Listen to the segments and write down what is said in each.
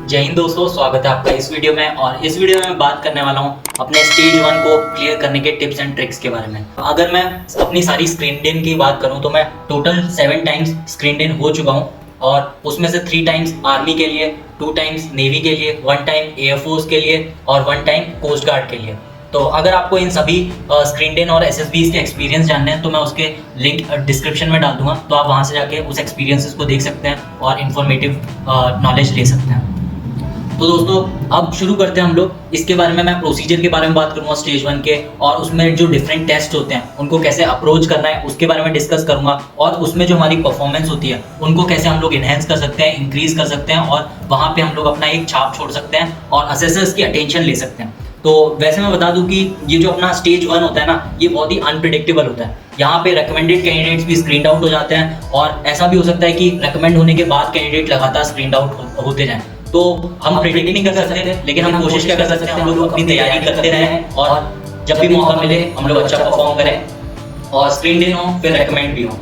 जय हिंद दोस्तों, स्वागत है आपका इस वीडियो में। और इस वीडियो में मैं बात करने वाला हूं अपने स्टेज 1 को क्लियर करने के टिप्स एंड ट्रिक्स के बारे में। अगर मैं अपनी सारी स्क्रीन इन की बात करूं तो मैं टोटल 7 टाइम्स स्क्रीन इन हो चुका हूं, और उसमें से 3 टाइम्स आर्मी के लिए, 2 टाइम्स नेवी के लिए, 1 टाइम एयरफोर्स के लिए और 1 टाइम कोस्ट गार्ड के लिए। तो अगर आपको इन सभी स्क्रीन इन और एसएसबीज के एक्सपीरियंस जानने हैं तो मैं उसके लिंक डिस्क्रिप्शन में डाल दूंगा, तो आप वहां से जाके उस एक्सपीरियंसेस को देख सकते हैं और इन्फॉर्मेटिव नॉलेज ले सकते हैं। तो दोस्तों अब शुरू करते हैं हम लोग। इसके बारे में मैं प्रोसीजर के बारे में बात करूंगा स्टेज 1 के, और उसमें जो डिफरेंट टेस्ट होते हैं उनको कैसे अप्रोच करना है उसके बारे में डिस्कस करूंगा, और उसमें जो हमारी परफॉर्मेंस होती है उनको कैसे हम लोग इनहेंस कर सकते हैं, इंक्रीज कर सकते हैं, और वहाँ पे हम लोग अपना एक छाप छोड़ सकते हैं और असेसर्स की अटेंशन ले सकते हैं। तो वैसे मैं बता दूं कि ये जो अपना स्टेज 1 होता है ना, ये बहुत ही अनप्रिडिक्टेबल होता है। यहाँ पे रिकमेंडेड कैंडिडेट्स भी स्क्रीन आउट हो जाते हैं, और ऐसा भी हो सकता है कि रिकमेंड होने के बाद कैंडिडेट लगातार स्क्रीन आउट होते जाएं। तो हम प्रिडिक्ट नहीं कर सकते, लेकिन हम कोशिश क्या कर सकते हैं, हम लोग अपनी तैयारी करते रहें और जब भी मौका मिले हम लोग अच्छा परफॉर्म करें और स्क्रीन इन हो फिर रिकमेंड भी हो।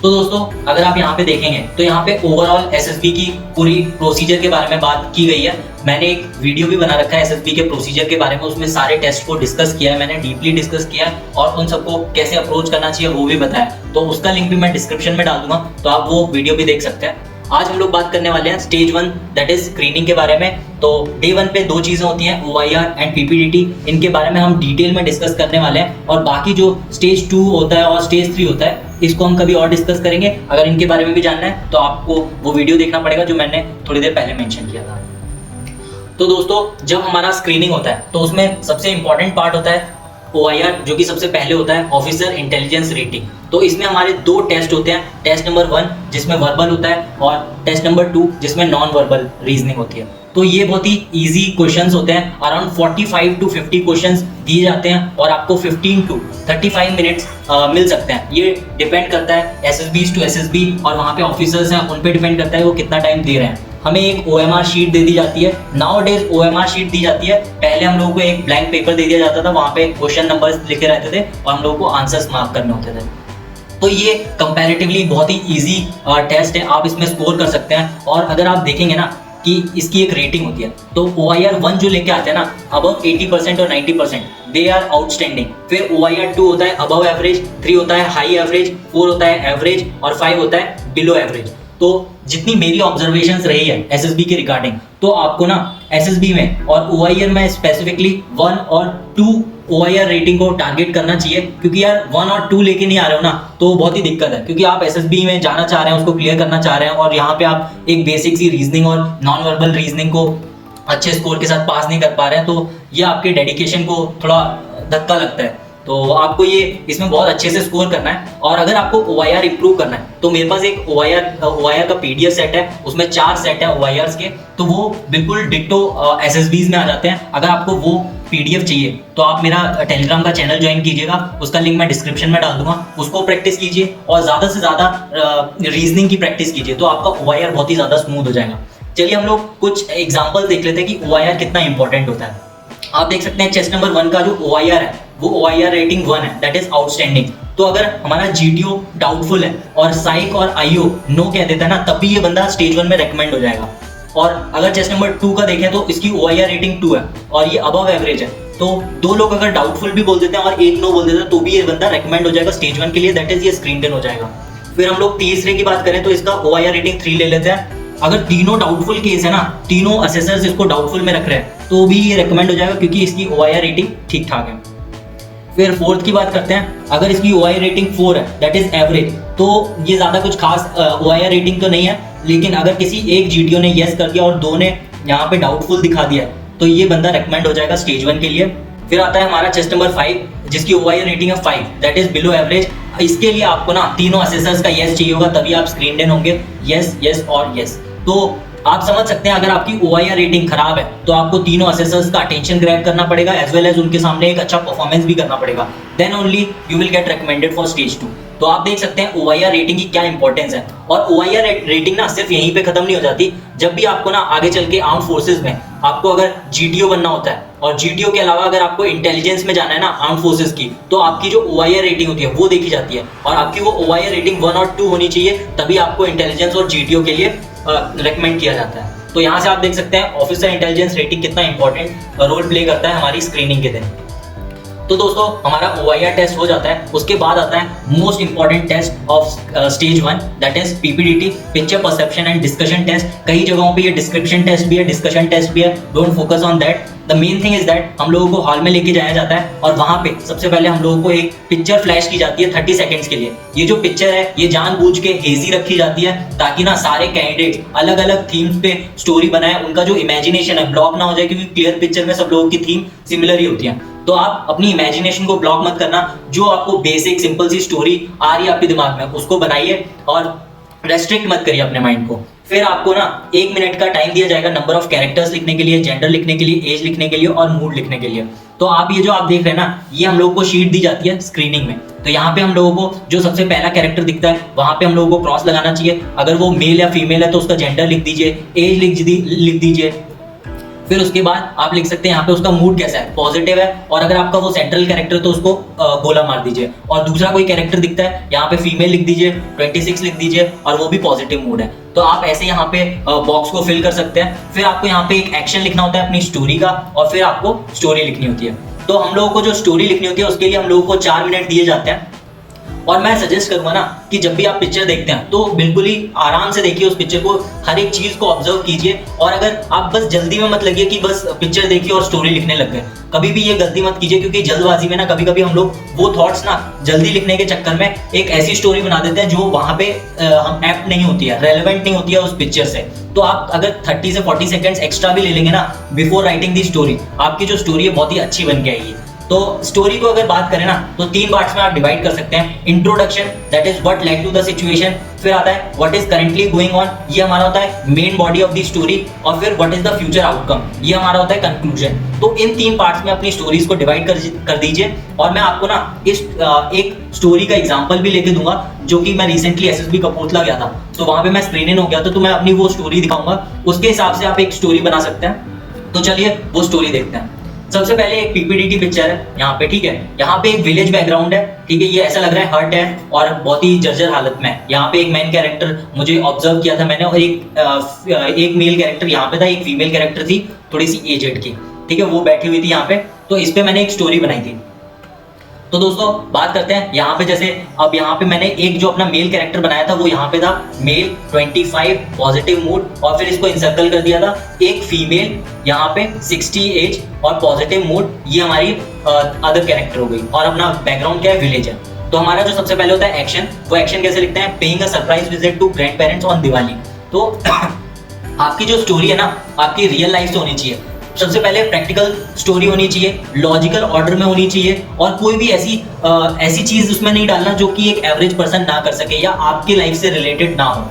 तो दोस्तों अगर आप यहाँ पे देखेंगे तो यहाँ पे ओवरऑल एसएसबी की पूरी प्रोसीजर के बारे में बात की गई है। मैंने एक वीडियो भी बना रखा है एसएसबी के प्रोसीजर के बारे में, उसमें सारे टेस्ट को डिस्कस किया है, मैंने डीपली डिस्कस किया है और उन सबको कैसे अप्रोच करना चाहिए वो भी बताया। तो उसका लिंक भी मैं डिस्क्रिप्शन में डाल दूंगा, तो आप वो वीडियो भी देख सकते हैं। आज हम लोग बात करने वाले हैं स्टेज 1 दैट इज स्क्रीनिंग के बारे में। तो डे 1 पे 2 चीजें होती हैं, OIR एंड PPDT। इनके बारे में हम डिटेल में डिस्कस करने वाले हैं, और बाकी जो स्टेज 2 होता है और स्टेज 3 होता है इसको हम कभी और डिस्कस करेंगे। अगर इनके बारे में भी जानना है तो आपको वो वीडियो देखना पड़ेगा जो मैंने थोड़ी देर पहले मेंशन किया था। तो दोस्तों जब हमारा स्क्रीनिंग होता है तो उसमें सबसे इंपॉर्टेंट पार्ट होता है OIR, जो कि सबसे पहले होता है ऑफिसर इंटेलिजेंस रेटिंग। तो इसमें हमारे 2 टेस्ट होते हैं, टेस्ट नंबर 1 जिसमें वर्बल होता है और टेस्ट नंबर 2 जिसमें नॉन वर्बल रीजनिंग होती है। तो ये बहुत ही इजी क्वेश्चंस होते हैं, अराउंड 45 to 50 क्वेश्चंस दिए जाते हैं और आपको 15 to 35 मिनट्स मिल सकते हैं। ये डिपेंड करता है एसएसबी टू एसएसबी, और वहाँ पे ऑफिसर्स हैं उन पे डिपेंड करता है वो कितना टाइम दे रहे हैं। हमें एक OMR शीट दे दी जाती है, नाउ डेज OMR शीट दी जाती है। पहले हम लोगों को एक ब्लैंक पेपर दे दिया जाता था, वहाँ पे क्वेश्चन नंबर्स लिखे रहते थे और हम लोगों को आंसर्स मार्क करने होते थे। तो ये कंपैरेटिवली बहुत ही इजी टेस्ट है, आप इसमें स्कोर कर सकते हैं। और अगर आप देखेंगे ना कि इसकी एक रेटिंग होती है, तो OIR 1 जो लेके आते हैं ना अबव 80% और 90% दे आर आउटस्टैंडिंग। फिर OIR 2 होता है अबव एवरेज, 3 होता है हाई एवरेज, 4 होता है एवरेज और 5 होता है बिलो एवरेज। तो जितनी मेरी ऑब्जर्वेशंस रही है एसएसबी के रिगार्डिंग, तो आपको ना एसएसबी में और OIR में स्पेसिफिकली 1 और 2 OIR रेटिंग को टारगेट करना चाहिए, क्योंकि यार 1 और 2 लेके नहीं आ रहे हो ना तो बहुत ही दिक्कत है, क्योंकि आप एसएसबी में जाना चाह रहे हैं, उसको क्लियर करना चाह रहे हैं, और यहाँ पे आप एक बेसिक सी रीजनिंग और नॉन वर्बल रीजनिंग को अच्छे स्कोर के साथ पास नहीं कर पा रहे हैं, तो ये आपके डेडिकेशन को थोड़ा धक्का लगता है। तो आपको ये इसमें बहुत अच्छे से स्कोर करना है। और अगर आपको OIR इंप्रूव करना है तो मेरे पास एक OIR का PDF सेट है, उसमें 4 सेट है OIRs के, तो वो बिल्कुल डिट्टो SSBs में आ जाते हैं। अगर आपको वो PDF चाहिए तो आप मेरा टेलीग्राम का चैनल ज्वाइन कीजिएगा, उसका लिंक मैं डिस्क्रिप्शन में डाल दूंगा। उसको प्रैक्टिस कीजिए और ज़्यादा से ज़्यादा रीजनिंग की प्रैक्टिस कीजिए, तो आपका OIR बहुत ही ज़्यादा स्मूथ हो जाएगा। चलिए हम लोग कुछ एग्जाम्पल देख लेते हैं कि OIR कितना इंपॉर्टेंट होता है। आप देख सकते हैं चेस्ट नंबर 1 का जो OIR है वो OIR रेटिंग 1 है, दैट इज आउटस्टैंडिंग। तो अगर हमारा GTO डाउटफुल है और साइक और IO नो कह देता है ना, तब भी ये बंदा स्टेज 1 में रेकमेंड हो जाएगा। और अगर चेस्ट नंबर 2 का देखें तो इसकी OIR रेटिंग 2 है और ये अबव एवरेज है। तो 2 लोग अगर डाउटफुल भी बोल देते हैं और 1 नो बोल देता है तो भी ये बंदा रेकमेंड हो जाएगा स्टेज 1 के लिए, दैट इज ये स्क्रीन इन हो जाएगा। फिर हम लोग तीसरे की बात करें तो इसका OIR रेटिंग 3 ले लेते हैं। अगर तीनों डाउटफुल केस है ना, तीनों असेसर्स इसको डाउटफुल में रख रहे हैं, तो भी ये रेकमेंड हो जाएगा क्योंकि इसकी OIR रेटिंग ठीक ठाक है। फिर फोर्थ की बात करते हैं, अगर इसकी OIR रेटिंग 4 है दैट इज एवरेज, तो ये ज़्यादा कुछ खास OIR रेटिंग तो नहीं है, लेकिन अगर किसी एक GTO ने येस कर दिया और 2 ने यहाँ पे डाउटफुल दिखा दिया तो ये बंदा रेकमेंड हो जाएगा स्टेज 1 के लिए। फिर आता है हमारा चेस्ट नंबर 5 जिसकी OIR रेटिंग है 5 दैट इज बिलो एवरेज। इसके लिए आपको ना तीनों असेसर्स का येस चाहिए होगा, तभी आप स्क्रीन इन होंगे, येस येस और येस। तो आप समझ सकते हैं अगर आपकी OIR रेटिंग खराब है तो आपको तीनों असेसर्स का अटेंशन ग्रैब करना पड़ेगा, एज वेल एज उनके सामने एक अच्छा परफॉर्मेंस भी करना पड़ेगा, then only you will get recommended for stage 2। तो आप देख सकते हैं OIR रेटिंग की क्या इंपॉर्टेंस है। और OIR रेटिंग ना सिर्फ यहीं पे खत्म नहीं हो जाती, जब भी आपको ना आगे चल के आर्म्ड फोर्सेज में आपको अगर GTO बनना होता है, और GTO के अलावा अगर आपको इंटेलिजेंस में जाना है ना आर्म्ड फोर्सेज की, तो आपकी जो OIR रेटिंग होती है वो देखी जाती है, और आपकी वो OIR रेटिंग 1 और 2 होनी चाहिए, तभी आपको इंटेलिजेंस और GTO के लिए रेकमेंड किया जाता है। तो यहाँ से आप देख सकते हैं ऑफिसर इंटेलिजेंस रेटिंग कितना इंपॉर्टेंट रोल प्ले करता है हमारी स्क्रीनिंग के दिन। तो दोस्तों हमारा OIR टेस्ट हो जाता है, उसके बाद आता है most important test of stage 1 that is PPDT, picture perception and discussion test. कई जगहों पे ये डिस्क्रिप्शन टेस्ट भी है, डिस्कशन टेस्ट भी है, don't focus on that. The main thing is that हम लोगों को हॉल में लेके जाया जाता है और वहां पे सबसे पहले हम लोगों को एक पिक्चर फ्लैश की जाती है 30 सेकंड्स के लिए। ये जो पिक्चर है ये जानबूझ के हेजी रखी जाती है ताकि ना सारे कैंडिडेट्स अलग अलग थीम्स पे स्टोरी बनाए, उनका जो इमेजिनेशन है ब्लॉक ना हो जाए, क्योंकि क्लियर पिक्चर में सब लोगों की थीम सिमिलर ही होती है। तो आप अपनी इमेजिनेशन को ब्लॉक मत करना, जो आपको बेसिक सिंपल सी स्टोरी आ रही है आपके दिमाग में उसको बनाइए और रेस्ट्रिक्ट मत करिए अपने माइंड को। फिर आपको ना 1 मिनट का टाइम दिया जाएगा नंबर ऑफ कैरेक्टर्स लिखने के लिए, जेंडर लिखने के लिए, एज लिखने के लिए और मूड लिखने के लिए। तो आप ये जो आप देख रहे हैं ना, ये हम लोगों को शीट दी जाती है स्क्रीनिंग में। तो यहाँ पे हम लोगों को जो सबसे पहला कैरेक्टर दिखता है वहां पे हम लोगों को क्रॉस लगाना चाहिए। अगर वो मेल या फीमेल है तो उसका जेंडर लिख दीजिए, एज लिख दीजिए। फिर उसके बाद आप लिख सकते हैं यहाँ पे उसका मूड कैसा है, पॉजिटिव है, और अगर आपका वो सेंट्रल कैरेक्टर तो उसको गोला मार दीजिए। और दूसरा कोई कैरेक्टर दिखता है यहाँ पे फीमेल लिख दीजिए, 26 लिख दीजिए और वो भी पॉजिटिव मूड है। तो आप ऐसे यहाँ पे बॉक्स को फिल कर सकते हैं। फिर आपको यहाँ पे एक एक्शन लिखना होता है अपनी स्टोरी का और फिर आपको स्टोरी लिखनी होती है। तो हम लोगों को जो स्टोरी लिखनी होती है उसके लिए हम लोगों को 4 मिनट दिए जाते हैं। और मैं सजेस्ट करूंगा ना कि जब भी आप पिक्चर देखते हैं तो बिल्कुल ही आराम से देखिए उस पिक्चर को, हर एक चीज को ऑब्जर्व कीजिए। और अगर आप बस जल्दी में मत लगिए कि बस पिक्चर देखिए और स्टोरी लिखने लग गए, कभी भी ये गलती मत कीजिए, क्योंकि जल्दबाजी में ना कभी कभी हम लोग वो थॉट्स ना जल्दी लिखने के चक्कर में एक ऐसी स्टोरी बना देते हैं जो वहां पे हम एप्ट नहीं होती है, रेलेवेंट नहीं होती है उस पिक्चर से। तो आप अगर 30 से 40 सेकेंड्स एक्स्ट्रा भी ले लेंगे ना बिफोर राइटिंग दी स्टोरी, आपकी जो स्टोरी है बहुत ही अच्छी बन के आएगी। तो स्टोरी को अगर बात करें ना तो 3 पार्ट्स में आप डिवाइड कर सकते हैं। Introduction that is what led to the situation, फिर आता है what is currently going on, ये हमारा होता है main body of the story, और फिर what is the future outcome, ये हमारा होता है कंक्लूजन। तो इन 3 पार्ट्स में अपनी स्टोरीज को डिवाइड कर दीजिए। और मैं आपको ना इस एक स्टोरी का एग्जांपल भी लेके दूंगा जो कि मैं रिसेंटली SSB कपूरथला गया था, तो वहां पे मैं स्क्रीन इन हो गया था, तो मैं अपनी वो स्टोरी दिखाऊंगा, उसके हिसाब से आप एक स्टोरी बना सकते हैं। तो चलिए वो स्टोरी देखते हैं। सबसे पहले एक PPDT पिक्चर है यहाँ पे, ठीक है। यहाँ पे एक विलेज बैकग्राउंड है, ठीक है। ये ऐसा लग रहा है हर्ट है और बहुत ही जर्जर हालत में। यहाँ पे एक मेन कैरेक्टर मुझे ऑब्जर्व किया था मैंने, और एक मेल कैरेक्टर यहाँ पे था, एक फीमेल कैरेक्टर थी थोड़ी सी एजेड की, ठीक है, वो बैठी हुई थी यहाँ पे। तो इस पे मैंने एक स्टोरी बनाई थी। तो दोस्तों बात करते हैं यहाँ पे, जैसे अब यहाँ पे मैंने एक जो अपना मेल कैरेक्टर बनाया था वो यहाँ पे था मेल 25 पॉजिटिव मूड, और फिर इसको इंसर्कल कर दिया था एक फीमेल यहाँ पे 60 एज और पॉजिटिव मूड, ये हमारी अदर कैरेक्टर हो गई। और अपना बैकग्राउंड क्या है, विलेज है। तो हमारा जो सबसे पहले होता है एक्शन, वो एक्शन कैसे लिखते हैं, paying a surprise visit to grand parents on Diwali. तो आपकी जो स्टोरी है ना आपकी रियल लाइफ से होनी चाहिए। सबसे पहले प्रैक्टिकल स्टोरी होनी चाहिए, लॉजिकल ऑर्डर में होनी चाहिए, और कोई भी ऐसी चीज उसमें नहीं डालना जो कि एक एवरेज पर्सन ना कर सके या आपकी लाइफ से रिलेटेड ना हो,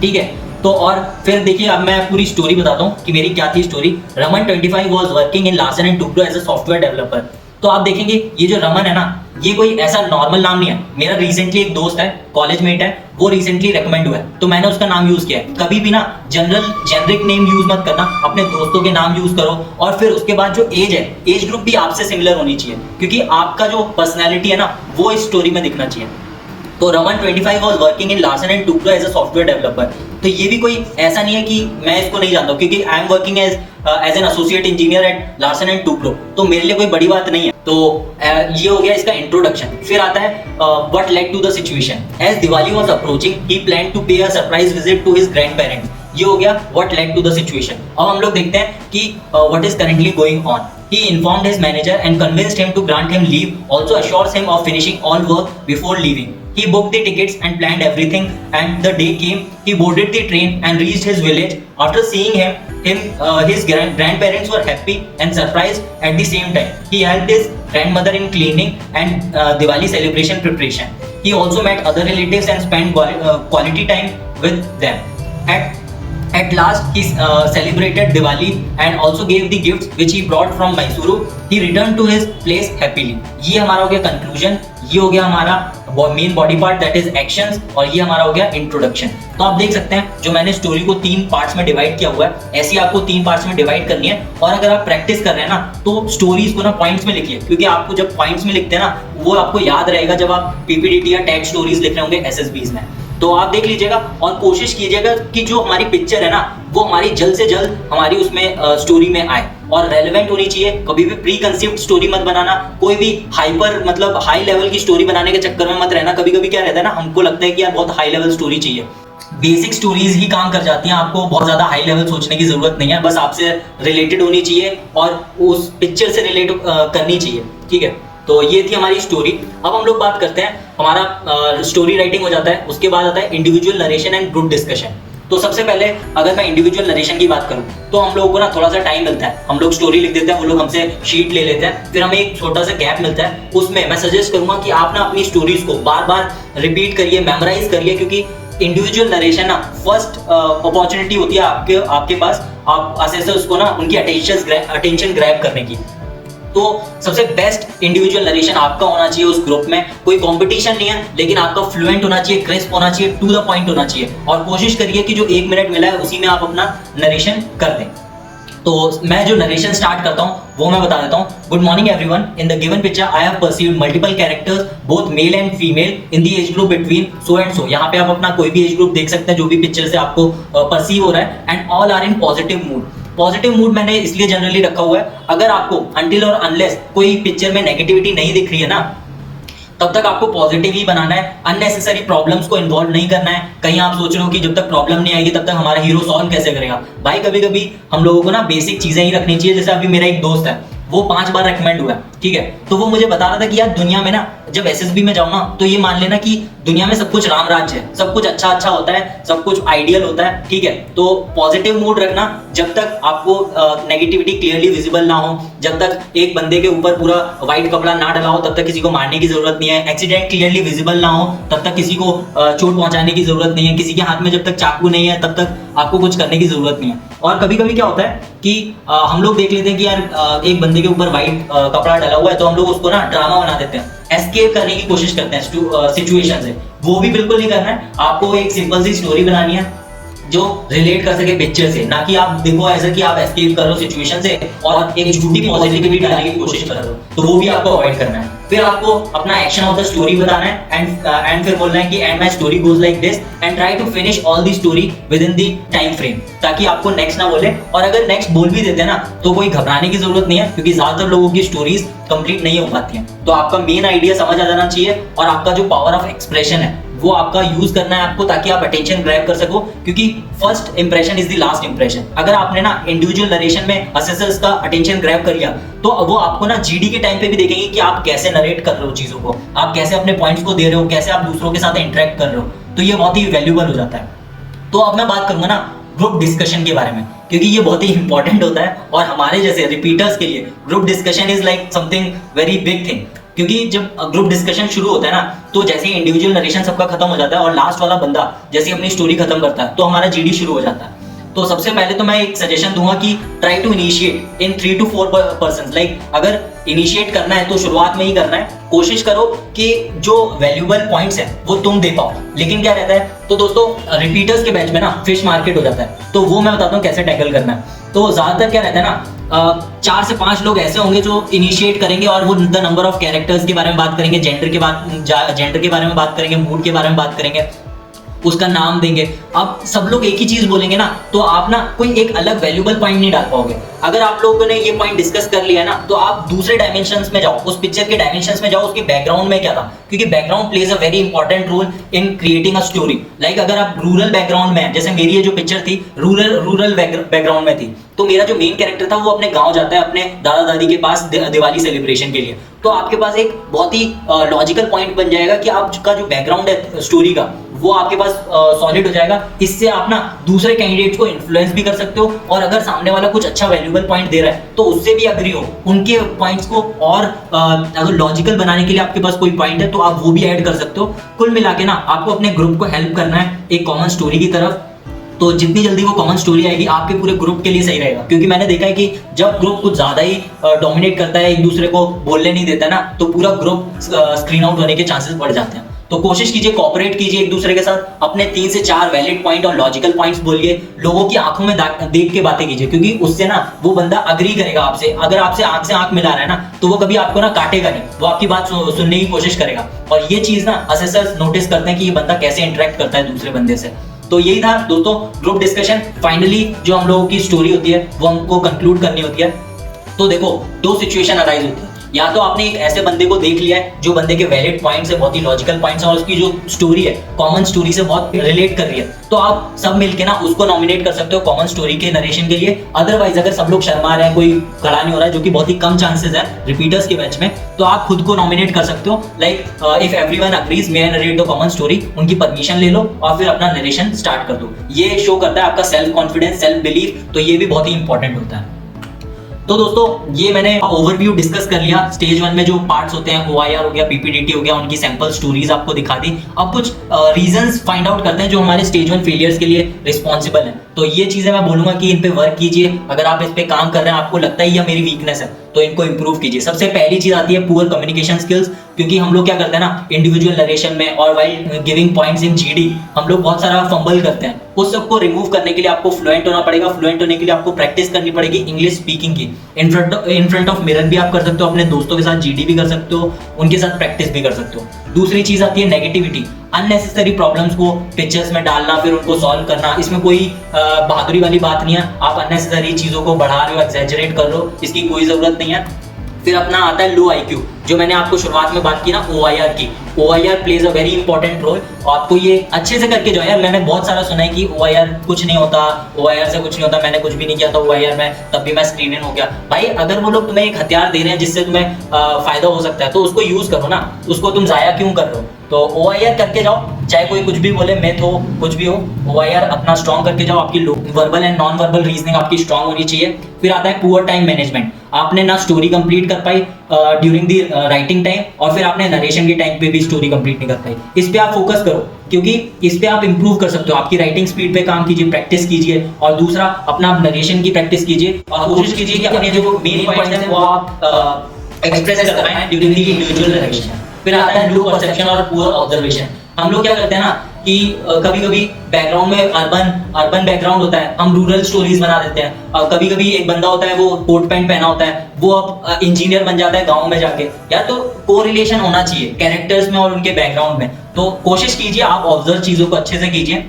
ठीक है। तो और फिर देखिए अब मैं पूरी स्टोरी बताता हूँ कि मेरी क्या थी story. Raman 25 was working in Larsen and Toubro as a software developer. तो आप देखेंगे ये जो रमन है ना, ये कोई ऐसा नॉर्मल नाम नहीं है। मेरा रिसेंटली एक दोस्त है, कॉलेज मेट है, वो रिसेंटली रेकमेंड हुआ है तो मैंने उसका नाम यूज किया है। कभी भी ना जेनरिक नेम यूज मत करना, अपने दोस्तों के नाम यूज करो। और फिर उसके बाद जो एज है, एज ग्रुप भी आपसे सिमिलर होनी चाहिए, क्योंकि आपका जो पर्सनैलिटी है ना वो इस स्टोरी में दिखना चाहिए। तो Raman 25 was working in Larsen and Toubro as a software developer. तो ये भी कोई ऐसा नहीं है कि मैं इसको नहीं जानता हूँ, क्योंकि I am working as an associate engineer at Larsen and Toubro, तो मेरे लिए कोई बड़ी बात नहीं है। तो ये हो गया इसका इंट्रोडक्शन। फिर आता है what led to the situation. As Diwali was approaching he plan to pay a surprise visit to his grandparents. ये हो गया what led to the situation. अब हम लोग देखते हैं कि what is currently going on. He informed his manager and convinced him to grant him leave, also assures him of finishing all work before leaving. He booked the tickets and planned everything, and the day came. He boarded the train and reached his village. After seeing his grandparents were happy and surprised at the same time. He helped his grandmother in cleaning and Diwali celebration preparation. He also met other relatives and spent quality time with them. At last, he celebrated Diwali and also gave the gifts which he brought from Mysuru. He returned to his place happily. ये हमारा हो गया conclusion, ये हो गया हमारा main body part that is actions, और ये हमारा हो गया इंट्रोडक्शन। तो आप देख सकते हैं जो मैंने स्टोरी को 3 पार्ट्स में डिवाइड किया हुआ है, ऐसे आपको 3 पार्ट्स में डिवाइड करनी है। और अगर आप प्रैक्टिस कर रहे हैं ना तो स्टोरीज को ना पॉइंट्स में लिखिए, क्योंकि आपको जब पॉइंट्स में लिखते हैं ना वो आपको याद रहेगा जब आप PPDT या टैग स्टोरीज लिख रहे होंगे SSBs में। तो आप देख लीजिएगा और कोशिश कीजिएगा कि जो हमारी पिक्चर है ना वो हमारी जल्द से जल्द हमारी उसमें स्टोरी में आए और रेलेवेंट होनी चाहिए। कभी भी प्री कंसीव्ड स्टोरी मत बनाना, कोई भी हाइपर मतलब हाई लेवल की स्टोरी बनाने के चक्कर में मत रहना। कभी कभी क्या रहता है ना, हमको लगता है कि यार बहुत हाई लेवल स्टोरी चाहिए, बेसिक स्टोरीज ही काम कर जाती हैं, आपको बहुत ज्यादा हाई लेवल सोचने की जरूरत नहीं है, बस आपसे रिलेटेड होनी चाहिए और उस पिक्चर से रिलेट करनी चाहिए, ठीक है। तो ये थी हमारी स्टोरी। अब हम लोग बात करते हैं, हमारा स्टोरी राइटिंग हो जाता है, उसके बाद आता है individual narration and group discussion. तो सबसे पहले अगर मैं इंडिविजुअल नरेशन की बात करूं तो हम लोगों को ना थोड़ा सा टाइम मिलता है, हम लोग स्टोरी लिख देते हैं, वो लोग हमसे शीट ले लेते हैं, फिर हमें एक छोटा सा गैप मिलता है। उसमें मैं सजेस्ट करूंगा कि आप ना अपनी स्टोरीज को बार बार रिपीट करिए, मेमोराइज करिए, क्योंकि इंडिविजुअल नरेशन ना फर्स्ट अपॉर्चुनिटी होती है आपके पास, आप आसानी से उसको ना उनकी अटेंशन ग्रैब करने की। तो सबसे बेस्ट इंडिविजुअल नरेशन आपका होना चाहिए उस ग्रुप में, कोई कंपटीशन नहीं है, लेकिन आपका फ्लुएंट होना चाहिए, क्रिस्प होना चाहिए, टू द पॉइंट होना चाहिए, और कोशिश करिए कि जो 1 मिनट मिला है उसी में आप अपना नरेशन कर दें। तो मैं जो नरेशन स्टार्ट करता हूँ वो मैं बता देता हूँ। Good morning everyone, in the given picture I have perceived multiple characters both male and female in the age group between so and so. यहाँ पे आप अपना कोई भी एज ग्रुप देख सकते हैं जो भी पिक्चर से आपको परसीव हो रहा है, and all are in positive mood. Positive mood मैंने इसलिए जनरली रखा हुआ है, अगर आपको अनटिल और अनलेस कोई पिक्चर में नेगेटिविटी नहीं दिख रही है ना, तब तक आपको पॉजिटिव ही बनाना है, अननेसेसरी प्रॉब्लम्स को इन्वॉल्व नहीं करना है। कहीं आप सोच रहे हो कि जब तक प्रॉब्लम नहीं आएगी तब तक हमारा हीरो सॉल्व कैसे करेगा। भाई कभी कभी हम लोगों को ना बेसिक चीजें ही रखनी चाहिए। जैसे अभी मेरा एक दोस्त है, वो 5 बार रेकमेंड हुआ है, ठीक है, तो वो मुझे बता रहा था कि यार दुनिया में ना जब एसएसबी में जाओ ना तो ये मान लेना कि दुनिया में सब कुछ राम राज्य है, सब कुछ अच्छा अच्छा होता है, सब कुछ आइडियल होता है, ठीक है। तो पॉजिटिव मूड रखना, जब तक आपको नेगेटिविटी क्लियरली विजिबल ना हो, जब तक एक बंदे के ऊपर पूरा व्हाइट कपड़ा ना डला हो तब तक किसी को मारने की जरूरत नहीं है, एक्सीडेंट क्लियरली विजिबल ना हो तब तक किसी को चोट पहुंचाने की जरूरत नहीं है, किसी के हाथ में जब तक चाकू नहीं है तब तक आपको कुछ करने की जरूरत नहीं है। और कभी कभी क्या होता है कि हम लोग देख लेते हैं कि यार एक बंदे के ऊपर व्हाइट कपड़ा डला हुआ है, तो हम लोग उसको ना ड्रामा बना देते हैं, एस्केप करने की कोशिश करते हैं सिचुएशन से। वो भी बिल्कुल नहीं करना है, आपको एक सिंपल सी स्टोरी बनानी है जो रिलेट कर सके पिक्चर से, ना कि आप देखो ऐसा कि आप एस्केप कर रहे हो सिचुएशन से और एक झूठी पॉजिटिविटी डालने की कोशिश कर रहे हो, तो वो भी आपको अवॉइड करना है। फिर आपको अपना एक्शन ऑफ द स्टोरी बताना है एंड फिर बोलना है कि and my story goes like this and try to finish all the story within the time frame, ताकि आपको नेक्स्ट ना बोले। और अगर नेक्स्ट बोल भी देते हैं ना तो कोई घबराने की जरूरत नहीं है, क्योंकि ज्यादातर लोगों की स्टोरीज कंप्लीट नहीं हो पाती हैं। तो आपका मेन आइडिया समझ आ जाना चाहिए और आपका जो पावर ऑफ एक्सप्रेशन है वो आपका यूज करना है आपको, ताकि आप अटेंशन ग्रैब कर सको, क्योंकि first impression is the last impression. अगर आपने ना इंडिविजुअल नरेशन में असेसर्स का अटेंशन ग्रैब कर लिया तो वो आपको ना जीडी के टाइम पे भी देखेंगे कि आप कैसे नरेट कर रहे हो चीजों को, आप कैसे अपने पॉइंट्स को दे रहे हो, कैसे आप दूसरों के साथ इंटरेक्ट कर रहे हो, तो ये बहुत ही वैल्यूबल हो जाता है। तो अब मैं बात करूंगा ना ग्रुप डिस्कशन के बारे में, क्योंकि ये बहुत ही इंपॉर्टेंट होता है और हमारे जैसे रिपीटर्स के लिए group discussion is like something very big thing. क्योंकि जब ग्रुप डिस्कशन शुरू होता है ना तो जैसे ही इंडिविजुअल नरेशन सबका खत्म हो जाता है और लास्ट वाला बंदा जैसे अपनी स्टोरी खत्म करता है तो हमारा जीडी शुरू हो जाता है। तो सबसे पहले तो मैं एक सजेशन दूंगा कि try to initiate in 3 to 4 person. Like अगर इनिशिएट करना है तो शुरुआत में ही करना है, कोशिश करो कि जो वैल्यूबल पॉइंट्स हैं वो तुम दे पाओ। लेकिन क्या रहता है, तो दोस्तों रिपीटर्स के बैच में ना फिश मार्केट हो जाता है, तो वो मैं बताता हूँ कैसे टैकल करना है। तो ज्यादातर क्या रहता है ना, 4 से 5 लोग ऐसे होंगे जो इनिशिएट करेंगे और वो द नंबर ऑफ कैरेक्टर्स के बारे में बात करेंगे, जेंडर के बारे में बात करेंगे, मूड के बारे में बात करेंगे, उसका नाम देंगे। अब सब लोग एक ही चीज बोलेंगे ना तो आप ना कोई एक अलग वैल्यूबल पॉइंट नहीं डाल पाओगे। अगर आप लोगों ने ये पॉइंट डिस्कस कर लिया है ना तो आप दूसरे डायमेंशंस में जाओ, उस पिक्चर के डायमेंशंस में जाओ, उसके बैकग्राउंड में क्या था, क्योंकि background plays a very important role in creating a story. Like अगर आप रूरल बैकग्राउंड में, जैसे मेरी ये जो पिक्चर थी रूरल बैकग्राउंड में थी, तो मेरा जो मेन कैरेक्टर था वो अपने गांव जाता है अपने दादा दादी के पास दिवाली सेलिब्रेशन के लिए। तो आपके पास एक बहुत ही लॉजिकल पॉइंट बन जाएगा कि आपका जो बैकग्राउंड है स्टोरी का वो आपके पास सॉलिड हो जाएगा। इससे आप ना दूसरे कैंडिडेट्स को इन्फ्लुएंस भी कर सकते हो, और अगर सामने वाला कुछ अच्छा वैल्यूबल पॉइंट दे रहा है तो उससे भी अग्री हो, उनके पॉइंट्स को और अगर लॉजिकल बनाने के लिए आपके पास कोई पॉइंट है तो आप वो भी ऐड कर सकते हो। कुल मिला के ना आपको अपने ग्रुप को हेल्प करना है एक कॉमन स्टोरी की तरफ। तो जितनी जल्दी वो कॉमन स्टोरी आएगी आपके पूरे ग्रुप के लिए सही रहेगा, क्योंकि मैंने देखा है कि जब ग्रुप कुछ ज्यादा ही डोमिनेट करता है, एक दूसरे को बोलने नहीं देता ना, तो पूरा ग्रुप स्क्रीन आउट होने के चांसेस बढ़ जाते हैं। तो कोशिश कीजिए, कोऑपरेट कीजिए एक दूसरे के साथ, अपने 3 से 4 वैलिड पॉइंट और लॉजिकल पॉइंट्स बोलिए, लोगों की आंखों में देख के बातें कीजिए, क्योंकि उससे ना वो बंदा अग्री करेगा आपसे। अगर आपसे आंख से आंख मिला रहा है ना, तो वो कभी आपको ना काटेगा नहीं, वो आपकी बात सुनने की कोशिश करेगा। और ये चीज ना असेसर्स नोटिस करते हैं कि ये बंदा कैसे इंटरेक्ट करता है दूसरे बंदे से। तो यही था दोस्तों ग्रुप डिस्कशन। फाइनली जो हम लोगों की स्टोरी होती है वो हमको कंक्लूड करनी होती है। तो देखो, 2 सिचुएशन अराइज होती है। या तो आपने एक ऐसे बंदे को देख लिया है जो बंदे के वैलिड पॉइंट्स है, बहुत ही लॉजिकल पॉइंट्स है, और उसकी जो स्टोरी है कॉमन स्टोरी से बहुत रिलेट कर रही है, तो आप सब मिलके ना उसको नॉमिनेट कर सकते हो कॉमन स्टोरी के नरेशन के लिए। अदरवाइज अगर सब लोग शर्मा रहे हैं, कोई खड़ा नहीं हो रहा है, जो कि बहुत ही कम चांसेस है रिपीटर्स के बैच में, तो आप खुद को नॉमिनेट कर सकते हो। Like if everyone agrees may I narrate the common story, उनकी परमिशन ले लो और फिर अपना नरेशन स्टार्ट कर दो। ये शो करता है आपका सेल्फ कॉन्फिडेंस, सेल्फ बिलीफ, तो ये भी बहुत ही इंपॉर्टेंट होता है। तो दोस्तों ये मैंने ओवरव्यू डिस्कस कर लिया। स्टेज 1 में जो पार्ट्स होते हैं, OIR हो गया, PPDT हो गया, उनकी सैंपल स्टोरीज आपको दिखा दी। अब कुछ रीजंस फाइंड आउट करते हैं जो हमारे स्टेज 1 फेलियर्स के लिए रिस्पॉन्सिबल हैं। तो ये चीजें मैं बोलूंगा कि इन पे वर्क कीजिए। अगर आप इस पे काम कर रहे हैं, आपको लगता है ये मेरी वीकनेस है, तो इनको इंप्रूव कीजिए। सबसे पहली चीज आती है पुअर कम्युनिकेशन स्किल्स, क्योंकि हम लोग क्या करते हैं ना, इंडिविजुअल नरेशन में और while giving points in GD हम लोग बहुत सारा फंबल करते हैं। उस सबको रिमूव करने के लिए आपको फ्लुएंट होना पड़ेगा। फ्लुएंट होने के लिए आपको प्रैक्टिस करनी पड़ेगी इंग्लिश स्पीकिंग की। इन फ्रंट ऑफ मिरर भी आप कर सकते हो, अपने दोस्तों के साथ GD भी कर सकते हो, उनके साथ प्रैक्टिस भी कर सकते हो। दूसरी चीज आती है नेगेटिविटी, अननेसेसरी प्रॉब्लम्स को पिक्चर्स में डालना, फिर उनको सॉल्व करना। इसमें कोई बहादुरी वाली बात नहीं है। आप अननेसेसरी चीजों को बढ़ा रहे हो, एक्सैजरेट कर रहे हो, इसकी कोई जरूरत नहीं है। फिर अपना आता है लो IQ, जो मैंने आपको शुरुआत में बात की ना OIR की। OIR plays a very important role. आपको ये अच्छे से करके जाओ यार। मैंने बहुत सारा सुना है कि OIR कुछ नहीं होता, OIR से कुछ नहीं होता, मैंने कुछ भी नहीं किया था OIR में, तब भी मैं स्क्रीन इन हो गया। भाई अगर वो लोग तुम्हें एक हथियार दे रहे हैं जिससे तुम्हें फायदा हो सकता है, तो उसको यूज करो ना, उसको तुम जाया क्यों कर रहे हो? तो OIR करके जाओ, चाहे कोई कुछ भी बोले, मिथ हो, कुछ भी हो, OIR अपना स्ट्रॉन्ग करके जाओ। आपकी verbal and non verbal reasoning आपकी स्ट्रॉन्ग होनी चाहिए। फिर आता है पुअर टाइम मैनेजमेंट। आपने ना स्टोरी कंप्लीट कर पाई ड्यूरिंग द राइटिंग टाइम, और फिर आपने नरेशन के टाइम पे भी स्टोरी कंप्लीट नहीं कर पाई। इस पे आप फोकस करो, क्योंकि इस पे आप इंप्रूव कर सकते हो। आपकी राइटिंग स्पीड पे काम कीजिए, प्रैक्टिस कीजिए, और दूसरा अपना नरेशन की प्रैक्टिस कीजिए, और कोशिश कीजिए कि अपने जो मेन पॉइंट्स हैं वो आप एक्सप्रेस कर पाएं ड्यूरिंग द इंडिविजुअल नरेशन। फिर आता है लो परसेप्शन और पुअर ऑब्जर्वेशन। हम लोग क्या करते हैं ना कि कभी कभी बैकग्राउंड में अर्बन बैकग्राउंड होता है, हम रूरल स्टोरीज बना देते हैं। कभी कभी एक बंदा होता है, वो कोट पैंट पहना होता है, वो अब इंजीनियर बन जाता है गांव में जाके। या तो कोरिलेशन होना चाहिए कैरेक्टर्स में और उनके बैकग्राउंड में। तो कोशिश कीजिए आप ऑब्जर्व चीजों को अच्छे से कीजिए।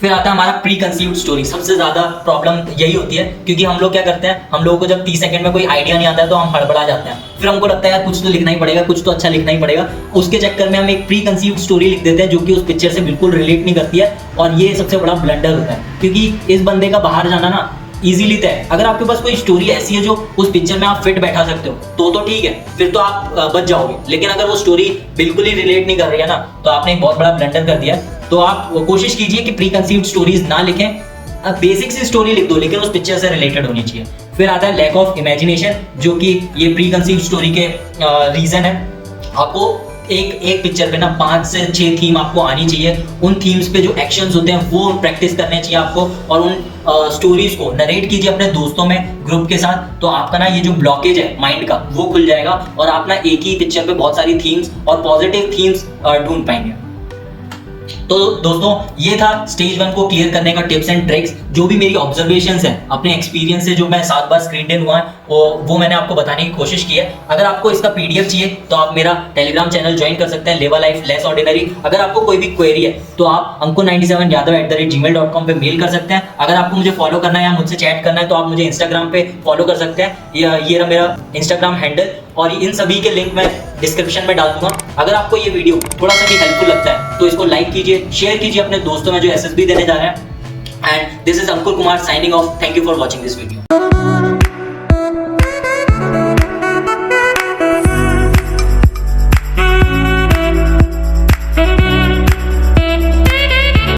फिर आता है हमारा प्री कंसीव्ड स्टोरी। सबसे ज्यादा प्रॉब्लम यही होती है, क्योंकि हम लोग क्या करते हैं, हम लोगों को जब 30 सेकंड में कोई आइडिया नहीं आता है तो हम हड़बड़ा जाते हैं। फिर हमको लगता है यार कुछ तो लिखना ही पड़ेगा, कुछ तो अच्छा लिखना ही पड़ेगा। उसके चक्कर में हम एक प्री कंसीव्ड स्टोरी लिख देते हैं जो कि उस पिक्चर से बिल्कुल रिलेट नहीं करती है, और ये सबसे बड़ा ब्लंडर होता है। क्योंकि इस बंदे का बाहर जाना ना इजीली तय। अगर आपके पास कोई स्टोरी ऐसी है जो उस पिक्चर में आप फिट बैठा सकते हो, तो ठीक है, फिर तो आप बच जाओगे। लेकिन अगर वो स्टोरी बिल्कुल ही रिलेट नहीं कर रही है ना, तो आपने एक बहुत बड़ा ब्लंडर कर दिया है। तो आप कोशिश कीजिए कि प्री कंसीव्ड स्टोरीज ना लिखें, बेसिक सी स्टोरी लिख दो, लेकिन उस पिक्चर से रिलेटेड होनी चाहिए। फिर आता है लैक ऑफ इमेजिनेशन, जो कि ये प्री कंसीव्ड स्टोरी के रीजन है। आपको एक पिक्चर पे ना 5 से 6 थीम आपको आनी चाहिए। उन थीम्स पे जो एक्शंस होते हैं वो प्रैक्टिस करने चाहिए आपको, और उन स्टोरीज को नरेट कीजिए अपने दोस्तों में, ग्रुप के साथ। तो आपका ना ये जो ब्लॉकेज है माइंड का वो खुल जाएगा, और आप ना एक ही पिक्चर पे बहुत सारी थीम्स और पॉजिटिव थीम्स ढूंढ पाएंगे। तो दोस्तों ये था स्टेज 1 को क्लियर करने का टिप्स एंड ट्रिक्स। जो भी मेरी ऑब्जर्वेशंस हैं अपने एक्सपीरियंस से, जो मैं 7 बार स्क्रीन इन हुआ है, वो मैंने आपको बताने की कोशिश की है। अगर आपको इसका PDF चाहिए तो आप मेरा टेलीग्राम चैनल ज्वाइन कर सकते हैं, लेवा लाइफ लेस ऑर्डिनरी। अगर आपको कोई भी क्वेरी है तो आप ankur97yadav@gmail.com पे मेल कर सकते हैं। अगर आपको मुझे फॉलो करना है या मुझसे चैट करना है तो आप मुझे इंस्टाग्राम पे फॉलो कर सकते हैं। ये रहा मेरा इंस्टाग्राम हैंडल, और इन सभी के लिंक मैं डिस्क्रिप्शन में डाल दूंगा। अगर आपको ये वीडियो थोड़ा सा भी हेल्पफुल लगता है तो इसको लाइक कीजिए, शेयर कीजिए अपने दोस्तों में जो SSB देने जा रहे हैं। And this is Ankur Kumar signing off. Thank you for watching this video.